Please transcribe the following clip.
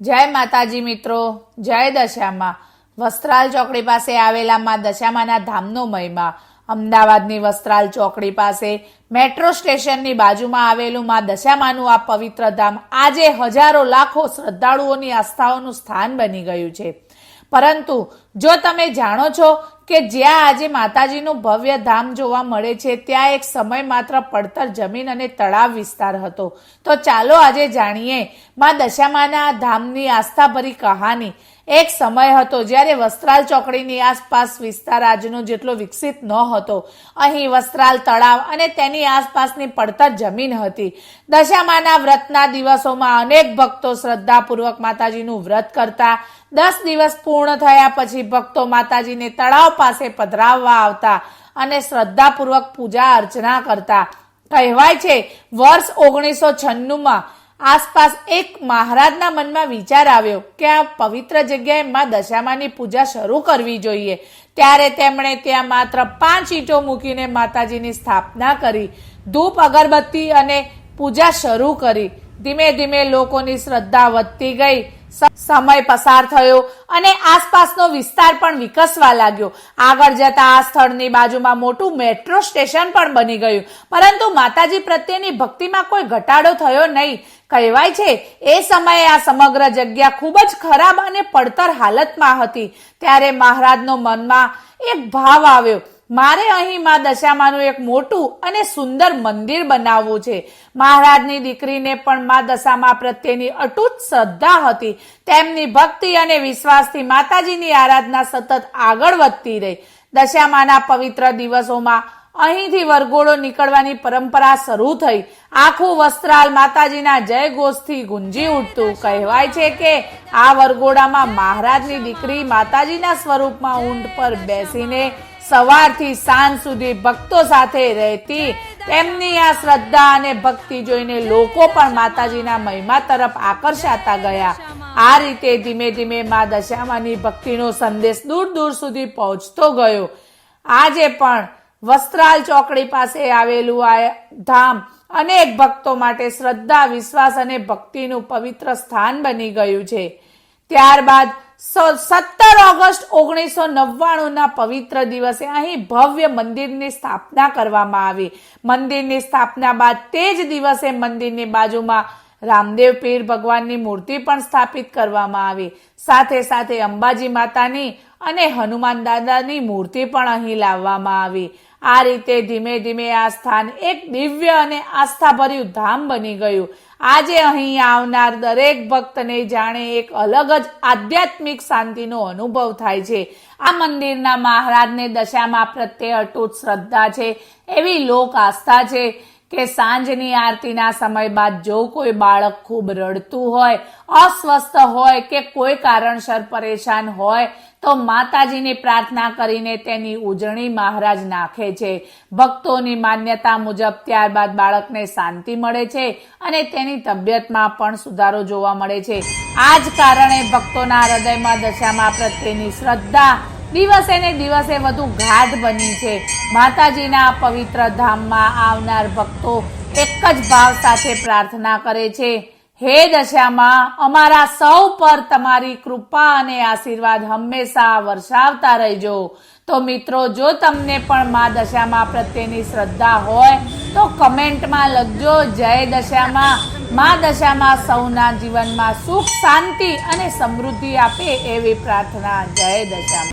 જય માતાજી મિત્રો, જય દશામાં। વસ્ત્રાલ ચોકડી પાસે આવેલા માં દશામાના ધામનો મહિમા। અમદાવાદની વસ્ત્રાલ ચોકડી પાસે મેટ્રો સ્ટેશનની બાજુમાં આવેલું માં દશામાનું આ પવિત્ર ધામ આજે હજારો લાખો શ્રદ્ધાળુઓની આસ્થાઓનું સ્થાન બની ગયું છે। પરંતુ જો તમે જાણો છો કે જ્યાં આજે માતાજીનું ભવ્ય ધામ જોવા મળે છે ત્યાં એક સમય માત્ર પડતર જમીન અને તળાવ વિસ્તાર હતો। તો ચાલો આજે જાણીએ માં દશામાના ધામની આસ્થાભરી કહાની। એક સમય હતો જ્યારે વસ્ત્રાલ ચોકડીની આસપાસ વિસ્તાર આજનો જેટલો વિકસિત ન હતો। અહીં વસ્ત્રાલ તળાવ અને તેની આસપાસની પડતર જમીન હતી। દશામાના વ્રતના દિવસોમાં અનેક ભક્તો શ્રદ્ધાપૂર્વક માતાજીનું વ્રત કરતા। 10 દિવસ પૂર્ણ થયા પછી ભક્તો માતાજીને તળાવ પાસે પધરાવવા આવતા અને શ્રદ્ધાપૂર્વક પૂજા અર્ચના કરતા। કહેવાય છે વર્ષ 1996માં આસપાસ એક મહારાજના મનમાં વિચાર આવ્યો કે આ પવિત્ર જગ્યાએ માં દશામાની પૂજા શરૂ કરવી જોઈએ। ત્યારે તેમણે ત્યાં માત્ર 5 ઈંટો મૂકીને માતાજીની સ્થાપના કરી, ધૂપ અગરબત્તી અને પૂજા શરૂ કરી। ધીમે ધીમે લોકોની શ્રદ્ધા વધતી ગઈ। સમય પસાર થયો અને આસપાસનો વિસ્તાર પણ વિકસવા લાગ્યો। આગળ જતા આ સ્થળની બાજુમાં મોટું મેટ્રો સ્ટેશન પણ બની ગયું, પરંતુ માતાજી પ્રત્યેની ભક્તિમાં કોઈ ઘટાડો થયો નહીં। કહેવાય છે એ સમયે આ સમગ્ર જગ્યા ખૂબ જ ખરાબ અને પડતર હાલતમાં હતી। ત્યારે મહારાજનો મનમાં એક ભાવ આવ્યો, મારે અહીં માં દશામાનું એક મોટું અને સુંદર મંદિર બનાવવું છે। મહારાજની દીકરીને પણ માં દશામા પ્રત્યેની અતૂટ શ્રદ્ધા હતી। તેમની ભક્તિ અને વિશ્વાસથી માતાજીની આરાધના સતત આગળ વધતી રહી। દશામાના પવિત્ર દિવસોમાં અહીંથી વરઘોડો નીકળવાની પરંપરા શરૂ થઈ। આખું વસ્ત્રાલ માતાજીના જય ઘોષથી ગુંજી ઉઠતું। કહેવાય છે કે આ વરઘોડામાં મહારાજની દીકરી માતાજીના સ્વરૂપમાં ઊંટ પર બેસીને સવારથી સાંજ સુધી ભક્તો સાથે રહેતી। તેમની આ શ્રદ્ધા અને ભક્તિ જોઈને લોકો પણ માતાજીના મહિમા તરફ આકર્ષાતા ગયા। આ રીતે ધીમે ધીમે માં દશામાની ભક્તિનો સંદેશ દૂર દૂર સુધી પહોંચતો ગયો। આજે પણ વસ્ત્રાલ ચોકડી પાસે આવેલું આ ધામ અનેક ભક્તો માટે શ્રદ્ધા, વિશ્વાસ અને ભક્તિનું પવિત્ર સ્થાન બની ગયું છે। ત્યારબાદ 17 ઓગસ્ટ 1999ના પવિત્ર દિવસે અહીં ભવ્ય મંદિરની સ્થાપના કરવામાં આવી। મંદિરની સ્થાપના બાદ તે જ દિવસે મંદિરની બાજુમાં રામદેવ પીર ભગવાનની મૂર્તિ પણ સ્થાપિત કરવામાં આવી। સાથે સાથે અંબાજી માતાની અને હનુમાન દાદાની મૂર્તિ પણ અહીં લાવવામાં આવી। આ રીતે ધીમે ધીમે આ સ્થાન એક દિવ્ય અને આસ્થાભર્યું ધામ બની ગયું। આજે અહીં આવનાર દરેક ભક્તને જાણે એક અલગ જ આધ્યાત્મિક શાંતિનો અનુભવ થાય છે। આ મંદિરના મહારાજને દશામા પ્રત્યે અતૂટ શ્રદ્ધા છે। એવી લોક આસ્થા છે કે સાંજની આરતીના સમય બાદ જો કોઈ બાળક ખૂબ રડતું હોય, અસ્વસ્થ હોય કે કોઈ કારણસર પરેશાન હોય તો માતાજીની પ્રાર્થના કરીને તેની ઉજવણી મહારાજ નાખે છે। ભક્તોની માન્યતા મુજબ ત્યારબાદ બાળકને શાંતિ મળે છે અને તેની તબિયતમાં પણ સુધારો જોવા મળે છે। આ જ કારણે ભક્તોના હૃદયમાં દશામા પ્રત્યેની શ્રદ્ધા દિવસે ને દિવસે વધુ ગાઢ બની છે। માતાજીના પવિત્ર ધામમાં આવનાર ભક્તો એક જ ભાવ સાથે પ્રાર્થના કરે છે, હે દશામા, અમારા સૌ પર તમારી કૃપા અને આશીર્વાદ હંમેશા વરસાવતા રહેજો। તો મિત્રો, જો તમને પણ માં દશામા પ્રત્યેની શ્રદ્ધા હોય તો કમેન્ટમાં લખજો જય દશામા। માં દશામા સૌના જીવનમાં સુખ, શાંતિ અને સમૃદ્ધિ આપે એવી પ્રાર્થના। જય દશામા।